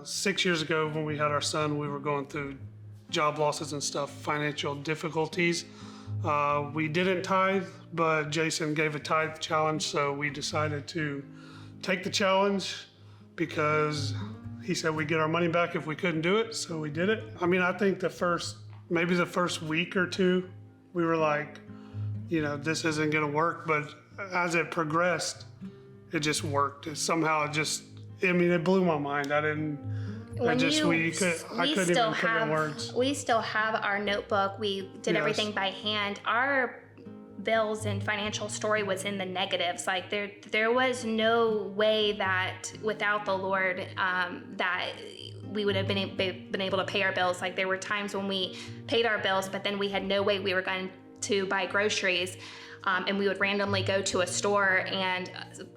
6 years ago when we had our son, we were going through job losses and stuff, financial difficulties. We didn't tithe, but Jason gave a tithe challenge, so we decided to take the challenge because he said we'd get our money back if we couldn't do it, so we did it. I mean, I think maybe the first week or two, we were like, this isn't gonna work, but as it progressed, it just worked. It blew my mind. I couldn't even put it in words. We still have our notebook. We did everything by hand. Our bills and financial story was in the negatives. Like there was no way that without the Lord that we would have been able to pay our bills. Like there were times when we paid our bills, but then we had no way we were going to buy groceries. And we would randomly go to a store and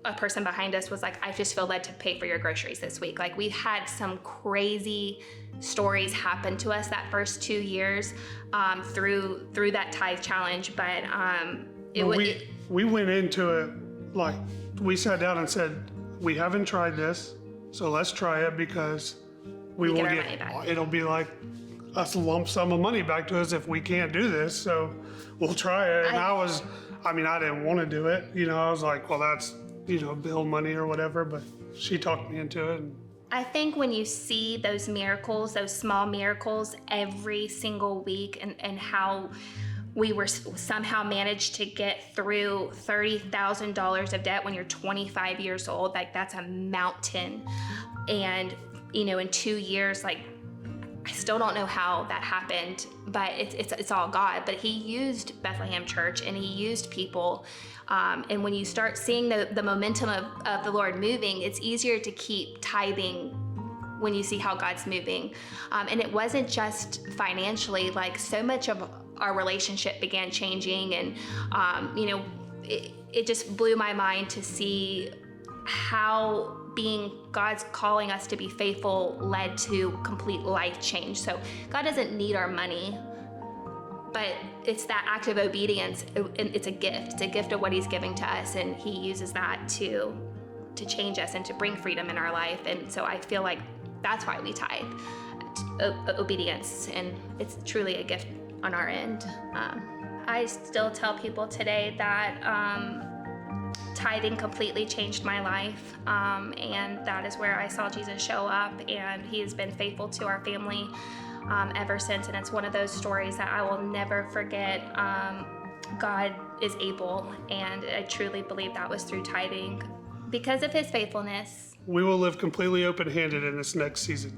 a person behind us was like, I just feel led to pay for your groceries this week. Like we had some crazy stories happen to us that first 2 years through that tithe challenge. But we went into it like we sat down and said, we haven't tried this, so let's try it because we will get money back. It'll be like a lump sum of money back to us if we can't do this, so we'll try it. And I didn't want to do it. I was like, well, that's, bill money or whatever, but she talked me into it. I think when you see those miracles, those small miracles every single week and how we were somehow managed to get through $30,000 of debt when you're 25 years old, like that's a mountain. And, in 2 years, like, I still don't know how that happened, but it's all God. But he used Bethlehem Church and he used people. And when you start seeing the momentum of the Lord moving, it's easier to keep tithing when you see how God's moving. And it wasn't just financially, like so much of our relationship began changing. And, it just blew my mind to see how God's calling us to be faithful led to complete life change. So God doesn't need our money, but it's that act of obedience. It's a gift. It's a gift of what he's giving to us, and he uses that to change us and to bring freedom in our life. And so I feel like that's why we tithe, obedience, and it's truly a gift on our end. I still tell people today that tithing completely changed my life, and that is where I saw Jesus show up, and he has been faithful to our family ever since. And it's one of those stories that I will never forget. God is able, and I truly believe that was through tithing because of his faithfulness. We will live completely open-handed in this next season.